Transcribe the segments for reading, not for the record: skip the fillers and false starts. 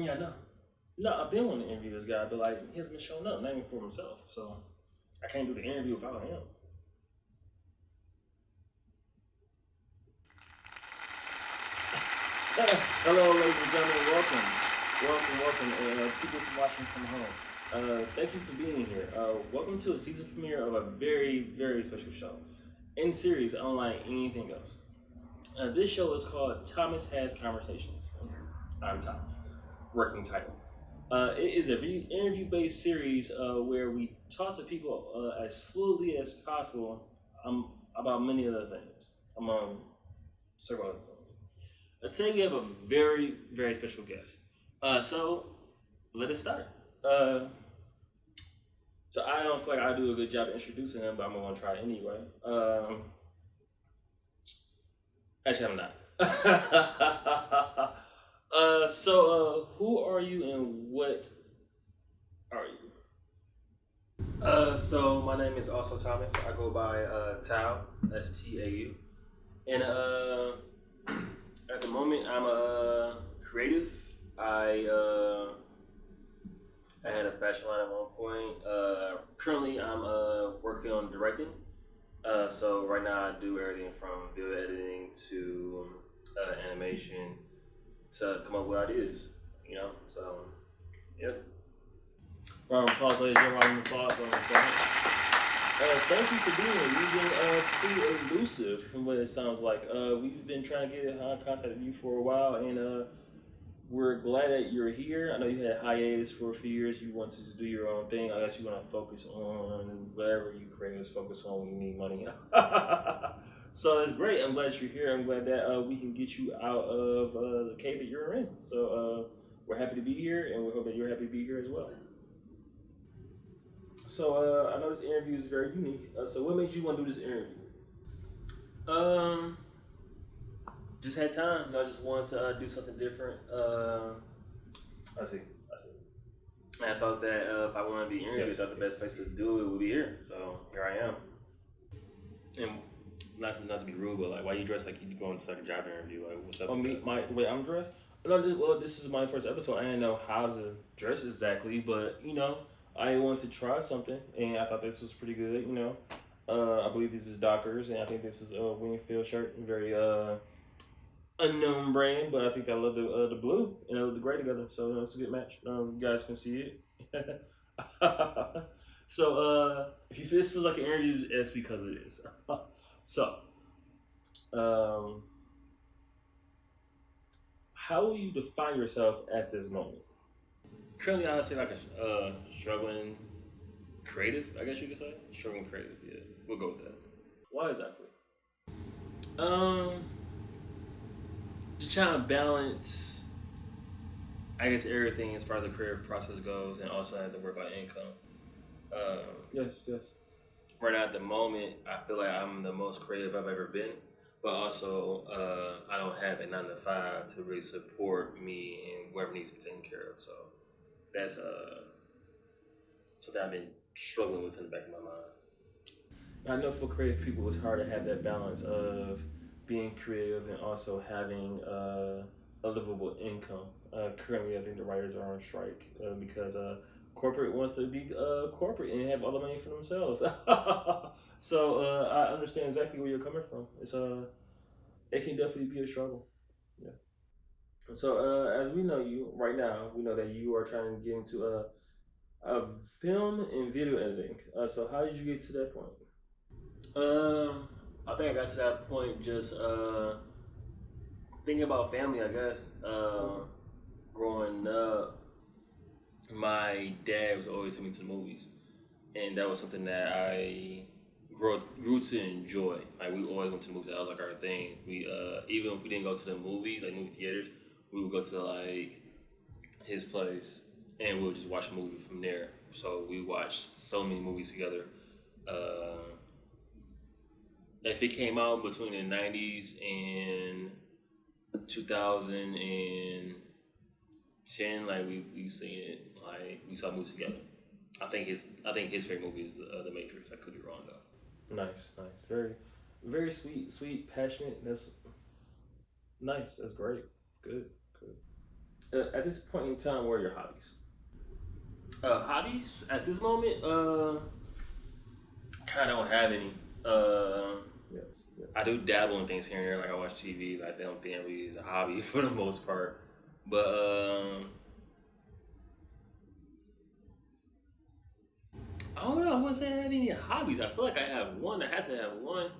Yeah, no. No, I've been wanting to interview this guy, but like he hasn't been showing up, not even for himself. So I can't do the interview without him. Hello, ladies and gentlemen. Welcome, people from watching from home. Thank you for being here. Welcome to a season premiere of a very, very special show in series, unlike anything else. This show is called Thomas Has Conversations. I'm Thomas. Working title. It is a interview-based series where we talk to people as fluidly as possible about many other things, among several other things. Today we have a very, very special guest. So let us start. Uh, so I don't feel like I do a good job of introducing him, but I'm gonna try anyway. Actually, I'm not. Who are you and what are you? So my name is also Thomas. I go by Tau, Stau, and at the moment I'm a creative. I I had a fashion line at one point. Currently I'm working on directing. So right now I do everything from video editing to animation to come up with ideas. You know, so yep. Round of applause, ladies and gentlemen. Round of applause. Round of applause. Thank you for being here. You've been pretty elusive from what it sounds like. We've been trying to get in contact with you for a while, and we're glad that you're here. I know you had hiatus for a few years. You wanted to just do your own thing. I guess you want to focus on whatever you creators focus on when you need money. So it's great. I'm glad you're here. I'm glad that we can get you out of the cave that you're in. So we're happy to be here, and we hope that you're happy to be here as well. So I know this interview is very unique. So what made you want to do this interview? Um, just had time. I just wanted to do something different. I see. I see. And I thought that if I wanted to be interviewed, I thought the best place to do it would be here. So here I am. And not to be rude, but like, why you dressed like you going to like a job interview? Like, what's up? Oh, me, my the way I'm dressed. No, this is my first episode. I didn't know how to dress exactly, but I wanted to try something, and I thought this was pretty good. I believe this is Dockers, and I think this is a Wingfield shirt, very unknown brand, but I think I love the blue, and I love the gray together, so it's a good match. You guys can see it. So if this feels like an interview, it's because it is. So, um, how will you define yourself at this moment? Currently, I would say like a struggling creative, I guess you could say. Struggling creative, yeah. We'll go with that. Why exactly? Um, just trying to balance, I guess, everything as far as the creative process goes, and also have to worry about income. Um, yes, yes. Right now, at the moment, I feel like I'm the most creative I've ever been, but also I don't have a 9 to 5 to really support me and whoever needs to be taken care of. So that's something I've been struggling with in the back of my mind. I know for creative people, it's hard to have that balance of being creative and also having a livable income. Currently, I think the writers are on strike because corporate wants to be corporate and have all the money for themselves. So I understand exactly where you're coming from. It can definitely be a struggle. Yeah. So as we know you right now, we know that you are trying to get into film and video editing. So how did you get to that point? I think I got to that point just thinking about family. I guess growing up, my dad was always taking me to the movies, and that was something that I grew to enjoy. Like we always went to the movies. That was like our thing. We even if we didn't go to the movies, like movie theaters, we would go to like his place, and we would just watch a movie from there. So we watched so many movies together. Uh, if it came out between the 90s and 2010, like we seen it, like we saw movies together. I think his favorite movie is the Matrix. I could be wrong though. Nice, nice, very, very sweet, passionate. That's nice. That's great. Good, good. At this point in time, what are your hobbies? Hobbies at this moment, kind of don't have any. Uh, Yes, yes. I do dabble in things here and there, like I watch TV. Like I don't think it really is a hobby for the most part. But I don't know. I wouldn't say I have any hobbies. I feel like I have one. I have to have one.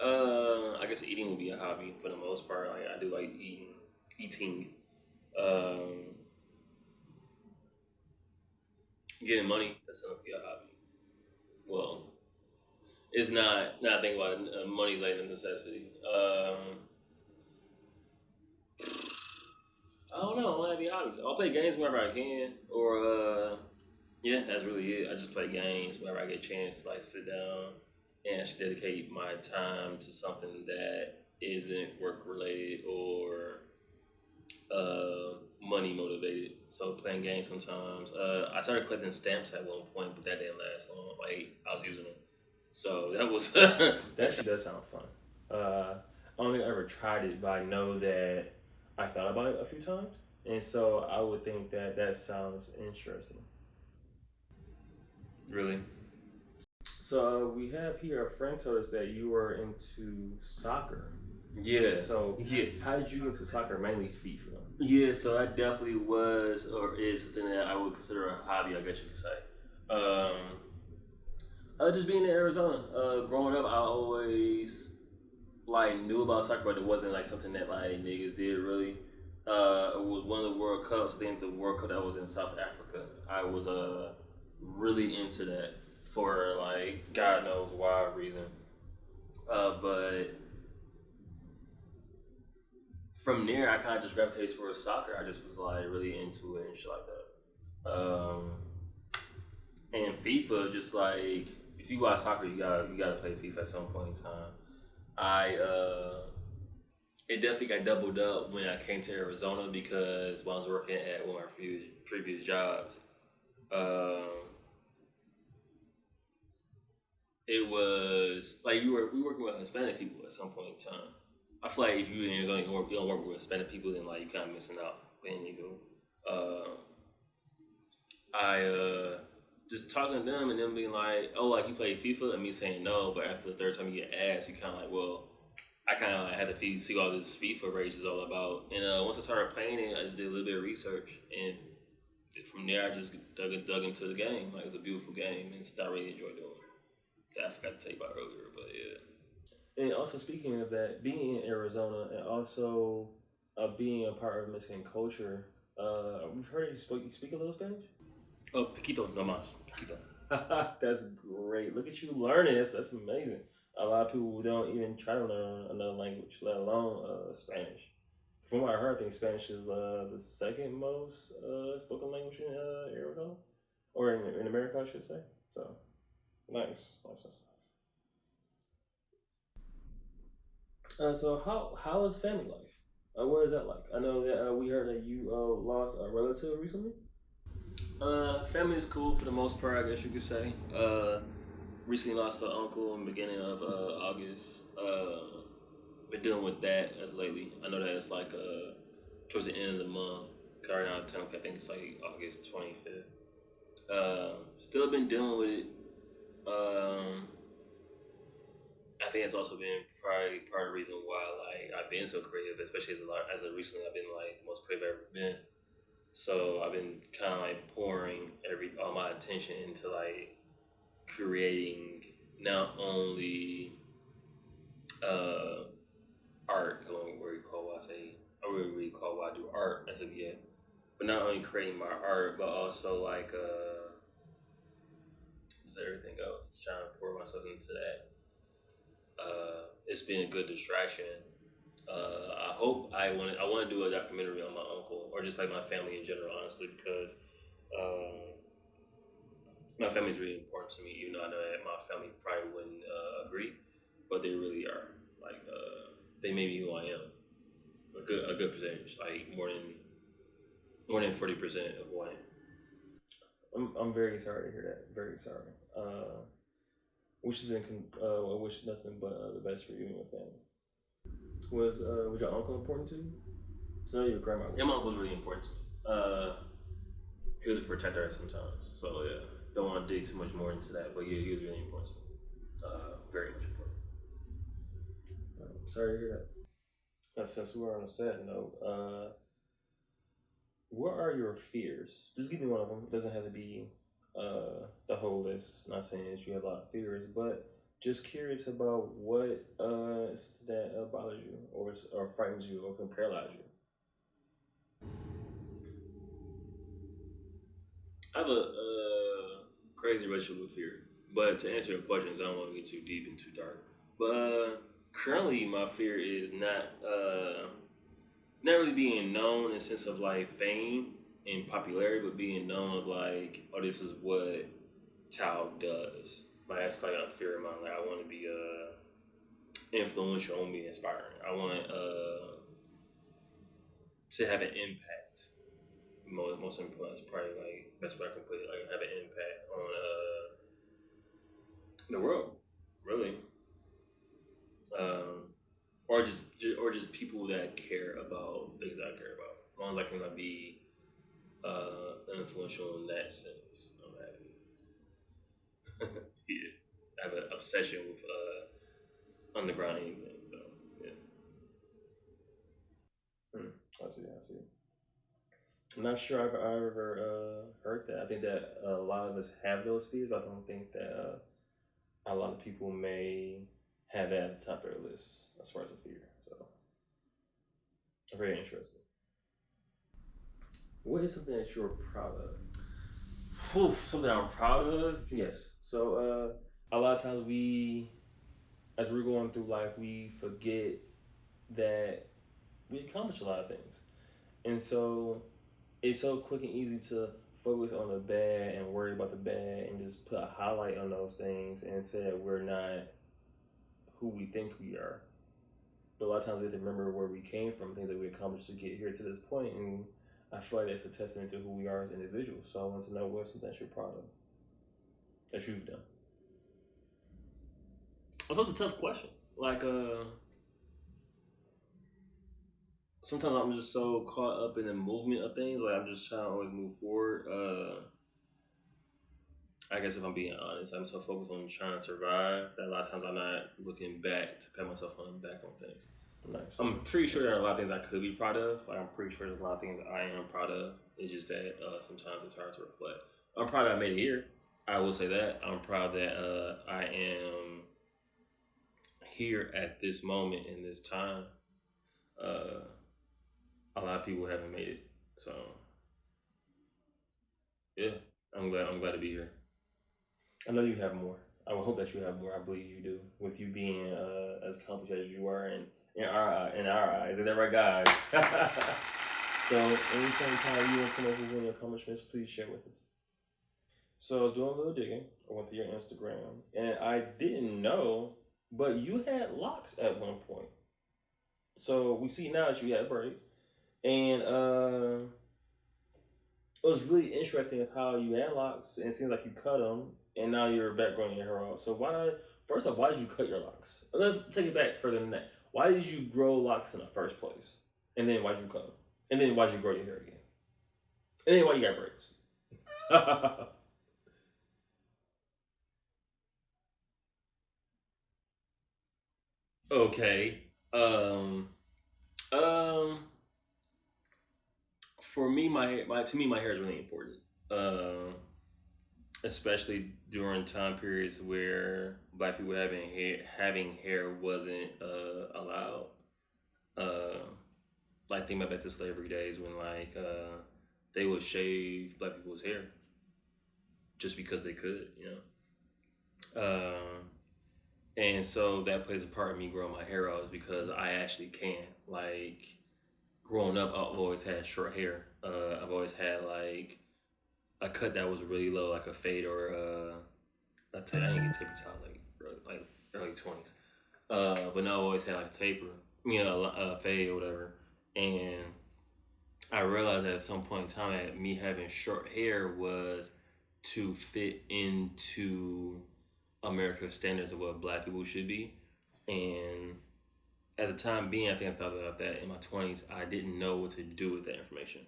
I guess eating would be a hobby for the most part. Like I do like eating. Um, Getting money, that's gonna be a hobby. Well, it's not. Now I think about it, money's like a necessity. I don't know. I don't have any hobbies. I'll play games whenever I can, or yeah, that's really it. I just play games whenever I get a chance to like sit down and actually dedicate my time to something that isn't work related or money motivated. So playing games sometimes. I started collecting stamps at one point, but that didn't last long. Like I was using them, so that was that actually does sound fun. I don't think I ever tried it, but I know that I thought about it a few times, and so I would think that that sounds interesting. Really? So we have here a friend told us that you were into soccer. Yeah. So yeah, how did you get into soccer? Mainly FIFA. Yeah, so that definitely was or is something that I would consider a hobby, I guess you could say. Just being in Arizona. Growing up, I always like knew about soccer, but it wasn't like something that like niggas did really. It was one of the World Cups. I think the World Cup that was in South Africa. I was really into that for like God knows why reason. But from there, I kind of just gravitated towards soccer. I just was like really into it and shit like that. And FIFA, just like if you watch soccer, you gotta play FIFA at some point in time. I it definitely got doubled up when I came to Arizona because when I was working at one of my previous jobs, um, it was like we were working with Hispanic people at some point in time. I feel like if you in Arizona, you don't work with Hispanic people, then like you kind of missing out. But anywho, I just talking to them and them being like, "Oh, like you play FIFA," and me saying no. But after the third time you get asked, you kind of like, "Well, I kind of like had to see all this FIFA rage is all about." And once I started playing it, I just did a little bit of research, and from there I just dug into the game. Like it's a beautiful game, and it's something I really enjoy doing. That I forgot to tell you about earlier, but yeah. And also speaking of that, being in Arizona and also being a part of Mexican culture, we've heard you speak a little Spanish. Oh, poquito, no más, poquito. That's great. Look at you learning. That's amazing. A lot of people don't even try to learn another language, let alone Spanish. From what I heard, I think Spanish is the second most spoken language in Arizona, or in America, I should say. So nice. So how is family life? What is that like? I know that we heard that you lost a relative recently. Family is cool for the most part, I guess you could say. Recently lost an uncle in the beginning of August. Been dealing with that as lately. I know that it's like towards the end of the month. Right now, technically, I think it's like August 25th. Still been dealing with it. Um, I think it's also been probably part of the reason why like I've been so creative, especially as of recently. I've been like the most creative I've ever been. So I've been kind of like pouring all my attention into like creating not only uh, art. I don't really recall why I say I really recall why I do art as of yet, but not only creating my art, but also like just everything else. Just trying to pour myself into that. It's been a good distraction. I want to do a documentary on my uncle or just like my family in general, honestly, because um, my family is really important to me. Even though I know that my family probably wouldn't agree, but they really are. Like they made me who I am. A good percentage, like more than 40% of who I am. I'm very sorry to hear that. Very sorry. I wish nothing but the best for you and your family. Was your uncle important to you? So your grandma. Yeah, my uncle was really important to me. Uh, he was a protector at sometimes. So yeah, don't want to dig too much more into that. But yeah, he was really important. Very much important. Sorry to hear that. Since we're on a sad note, what are your fears? Just give me one of them. It doesn't have to be the whole list. Not saying that you have a lot of fears, but just curious about what is that bothers you, or frightens you, or can paralyze you. I have a crazy relationship with fear. But to answer your questions, I don't want to get too deep and too dark. But currently, my fear is not really being known in the sense of like fame and popularity, but being known of like, oh, this is what Tao does. Like that's like a fear of mine. Like I want to be influential, I want to be inspiring. I want to have an impact. Most important, that's probably like best way I can put it. Like have an impact on the world, really, um, or just people that care about things that I care about. As long as I can like be influential in that sense, I'm happy. Yeah, I have an obsession with underground anything. So yeah, I see. I see. I'm not sure I've ever heard that. I think that a lot of us have those fears, but I don't think that a lot of people may have that at the top of their list as far as a fear. So, very interesting. What is something that you're proud of? Whew, something I'm proud of? Yes. So, a lot of times as we're going through life, we forget that we accomplish a lot of things. And so, it's so quick and easy to focus on the bad and worry about the bad and just put a highlight on those things and say that we're not who we think we are. But a lot of times we have to remember where we came from, things that we accomplished to get here to this point, and I feel like that's a testament to who we are as individuals. So I want to know what's something that you're proud of, that you've done. Oh, that's a tough question. Like, sometimes I'm just so caught up in the movement of things. Like I'm just trying to always move forward. I guess if I'm being honest, I'm so focused on trying to survive that a lot of times I'm not looking back to pat myself on the back on things. Nice. I'm pretty sure there are a lot of things I could be proud of. Like I'm pretty sure there's a lot of things I am proud of. It's just that sometimes it's hard to reflect. I'm proud that I made it here. I will say that. I'm proud that I am here at this moment in this time. Uh, a lot of people haven't made it, so yeah, I'm glad to be here. I know you have more. I would hope that you have more. I believe you do. With you being as accomplished as you are, in our eyes, and right, guys. So, anytime you want to come up with any accomplishments, please share with us. So, I was doing a little digging. I went to your Instagram, and I didn't know, but you had locks at one point. So we see now that you had braids, and it was really interesting of how you had locks, and it seems like you cut them, and now you're back growing your hair out. So why? First off, why did you cut your locks? Let's take it back further than that. Why did you grow locks in the first place? And then why did you cut them? And then why did you grow your hair again? And then why you got braids? Okay. Um. For me, my hair is really important. Especially during time periods where black people having hair wasn't allowed. Uh, like think back to slavery days when like they would shave black people's hair just because they could, you know. And so that plays a part in me growing my hair out is because I actually can. Like growing up, I've always had short hair. I've always had like a cut that was really low, like a fade or I didn't get taper till I was like early 20s. But now I always had like a taper, a fade or whatever. And I realized that at some point in time that me having short hair was to fit into America's standards of what black people should be. And at the time being, I think I thought about that in my 20s. I didn't know what to do with that information.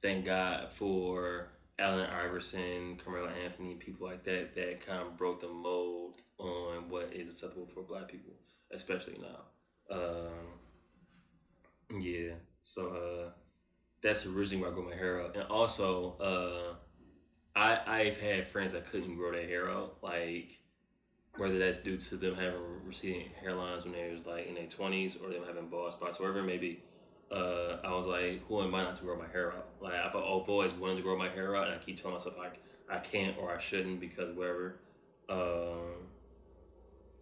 Thank God for Allen Iverson, Carmelo Anthony, people like that that kind of broke the mold on what is acceptable for Black people, especially now. Yeah, so that's originally where I grew my hair out, and also I've had friends that couldn't grow their hair out, like whether that's due to them having receding hairlines when they was like in their 20s or them having bald spots, whatever it may be. I was like, who am I not to grow my hair out? Like I've always wanted to grow my hair out, and I keep telling myself like I can't or I shouldn't because whatever. Um,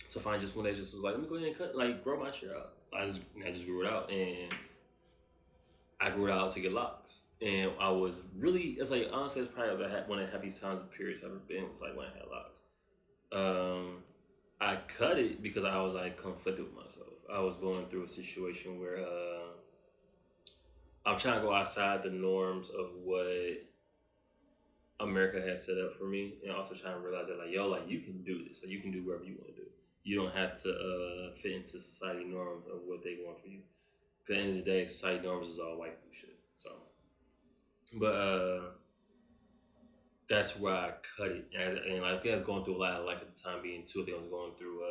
so finally, just one day, just was like, let me go ahead and grow my hair out. I just grew it out, and I grew it out to get locks. And I was really, it's like honestly, it's probably one of the happiest times and periods I've ever been. Was like when I had locks. Um, I cut it because I was like conflicted with myself. I was going through a situation where I'm trying to go outside the norms of what America has set up for me, and also trying to realize that like yo, like you can do this, like you can do whatever you want to do. You don't have to fit into society norms of what they want for you. 'Cause at the end of the day, society norms is all white people shit. So, but that's where I cut it, and I think I was going through a lot of life at the time being too. I think I was going through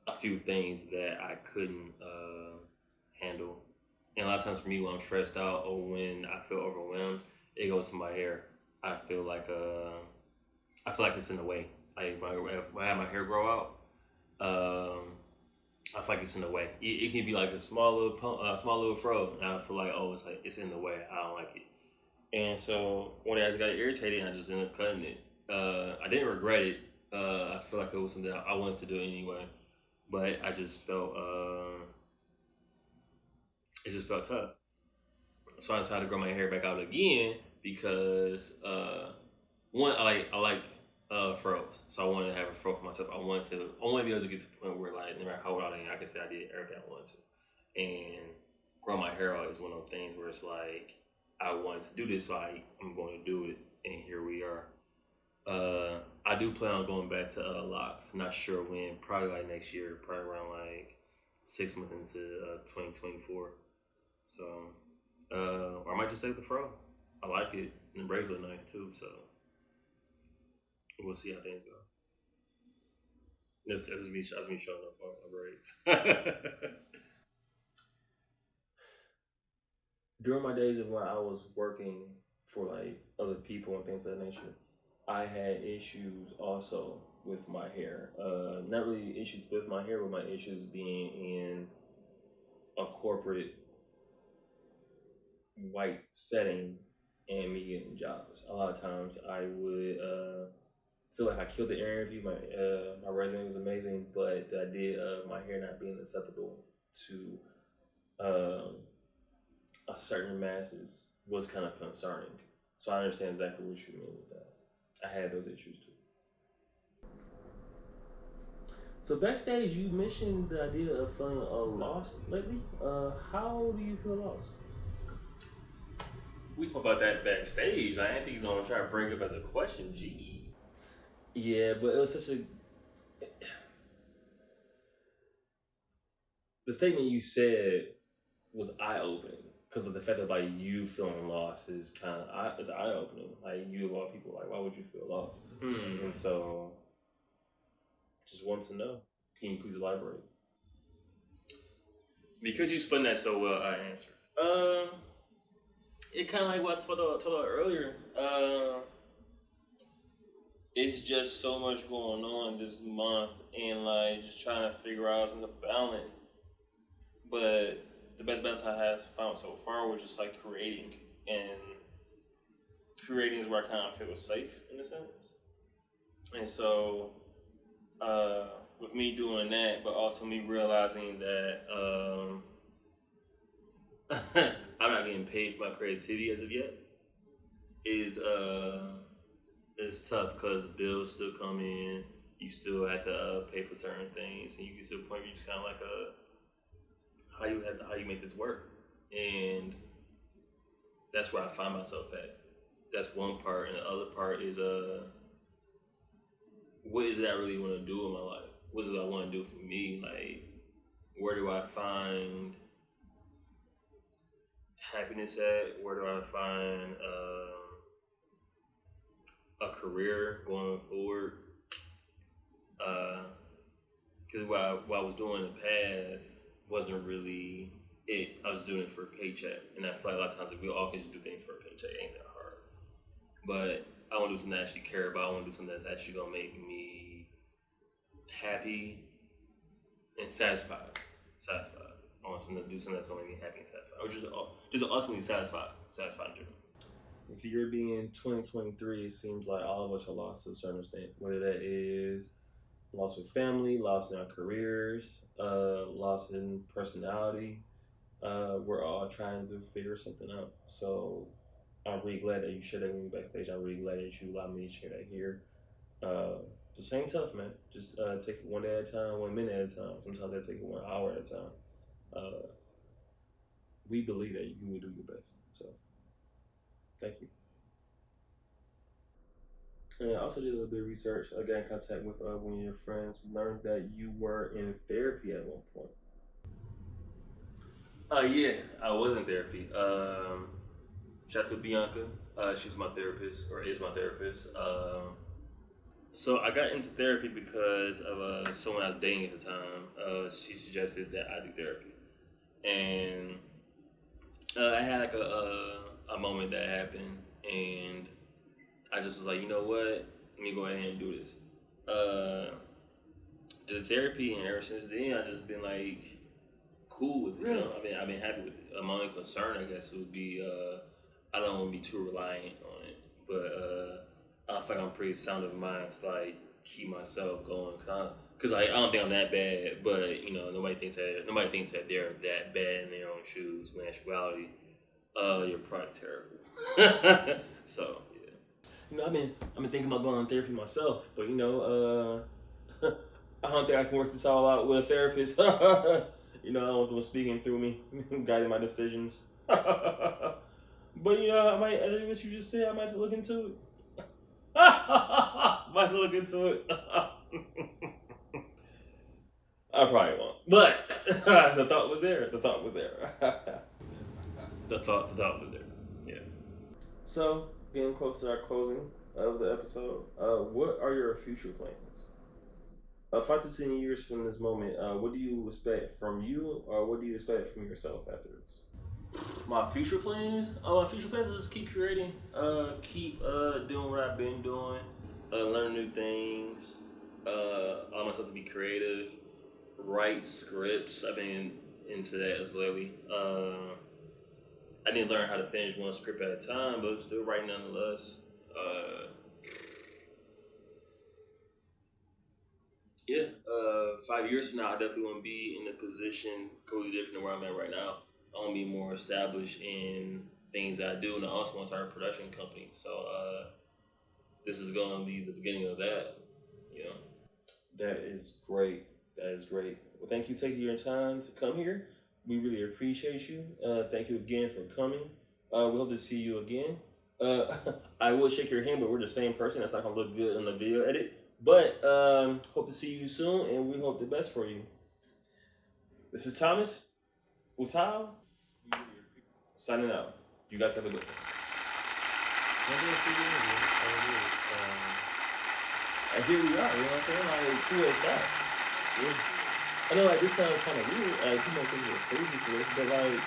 a few things that I couldn't handle, and a lot of times for me when I'm stressed out or when I feel overwhelmed, it goes to my hair. I feel like it's in the way. Like if I have my hair grow out, I feel like it's in the way. It can be like a small little fro, and I feel like it's like it's in the way. I don't like it. And so one day I just got irritated and I just ended up cutting it. I didn't regret it. I feel like it was something I wanted to do anyway, but I just felt it just felt tough. So I decided to grow my hair back out again because one I like froze, so I wanted to have a fro for myself. I wanted to be able to get to the point where like no matter how old I am, I can say I did everything I wanted to, and grow my hair out is one of those things where it's like I wanted to do this, so I'm going to do it, and here we are. I do plan on going back to locks. Not sure when. Probably like next year. Probably around like 6 months into 2024. So, or I might just take the fro. I like it, and the braids look nice too. So we'll see how things go. That's me showing up on braids. During my days of when I was working for like other people and things of that nature, I had issues also with my hair. Not really issues with my hair, but my issues being in a corporate white setting and me getting jobs. A lot of times I would feel like I killed the interview. My resume was amazing, but the idea of my hair not being acceptable to um, a certain masses was kind of concerning. So I understand exactly what you mean with that. I had those issues too. So backstage, you mentioned the idea of feeling lost lately. How do you feel lost? We spoke about that backstage. I didn't think he's gonna try to bring it up as a question. Gee. Yeah, but it was such a the statement you said was eye opening because of the fact that like you feeling lost is kind of it's eye opening. Like you of all people, like why would you feel lost? And so, just want to know. Can you please elaborate? Because you spun that so well, I answered. It kind of like what I talked about earlier. It's just so much going on this month, and like just trying to figure out some balance. But the best balance I have found so far was just like creating, and creating is where I kind of feel safe in a sense. And so, with me doing that, but also me realizing that I'm not getting paid for my creativity as of yet is tough because bills still come in. You still have to pay for certain things, and you get to the point where you just kind of like how you make this work, and that's where I find myself at. That's one part, and the other part is what is it I really want to do in my life? What is it I want to do for me? Like, where do I find happiness at? Where do I find a career going forward? Because what I was doing in the past wasn't really it. I was doing it for a paycheck, and I feel like a lot of times if we all can just do things for a paycheck, it ain't that hard. But I want to do something I actually care about. I want to do something that's actually gonna make me happy and satisfied. I want something to do something that's gonna make me happy and satisfied, or just ultimately satisfied in general. With the year being 2023, it seems like all of us are lost to a certain extent. Whether that is lost with family, lost in our careers, lost in personality. We're all trying to figure something out. So I'm really glad that you shared that with me backstage. I'm really glad that you allowed me to share that here. Just hang tough, man. Just take it one day at a time, 1 minute at a time. Sometimes I take it 1 hour at a time. We believe that you will do your best. So thank you. And I also did a little bit of research. I got in contact with one of your friends. Learned that you were in therapy at one point. Yeah, I was in therapy. Shout out to Bianca. She's my therapist, or is my therapist. So I got into therapy because of someone I was dating at the time. She suggested that I do therapy, and I had like a moment that happened, and I just was like, you know what? Let me go ahead and do this. Did therapy, and ever since then, I just been like cool with it. You know? I've been happy with it. My only concern, I guess, would be I don't want to be too reliant on it, but I feel like I'm pretty sound of mind to like keep myself going. Cause I don't think I'm that bad, but you know, nobody thinks that they're that bad in their own shoes. When in actuality, you're probably terrible. So yeah, you know, I've been thinking about going on therapy myself, but you know, I don't think I can work this all out with a therapist. You know, I don't want them speaking through me, guiding my decisions. But you know, I might, what you just said, I might have to look into it. Might look into it. I probably won't. But the thought was there. The thought was there. The thought was there. Yeah. So, getting close to our closing of the episode, what are your future plans? 5 to 10 years from this moment, what do you expect from you, or what do you expect from yourself after this? My future plans? My future plans is just keep creating, keep doing what I've been doing, learn new things, allow myself to be creative, write scripts. I've been into that as lately. I need to learn how to finish one script at a time, but still writing nonetheless. Yeah, 5 years from now, I definitely want to be in a position completely different than where I'm at right now. I want to be more established in things that I do, and I also want to start a production company. So this is going to be the beginning of that, you know. That is great. That is great. Well, thank you for taking your time to come here. We really appreciate you. Thank you again for coming. We hope to see you again. I will shake your hand, but we're the same person. That's not going to look good on the video edit. But hope to see you soon, and we hope the best for you. This is Thomas with Tile, signing out. You guys have a good one. And here we are, you know what I'm saying? Like, who is that? Yeah. I know, like, this sounds kind of weird. Like, people think we're crazy for this, but, like,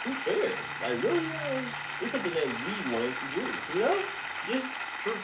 who cares? Like, really, this is something that we wanted to do, you know? Yeah, true.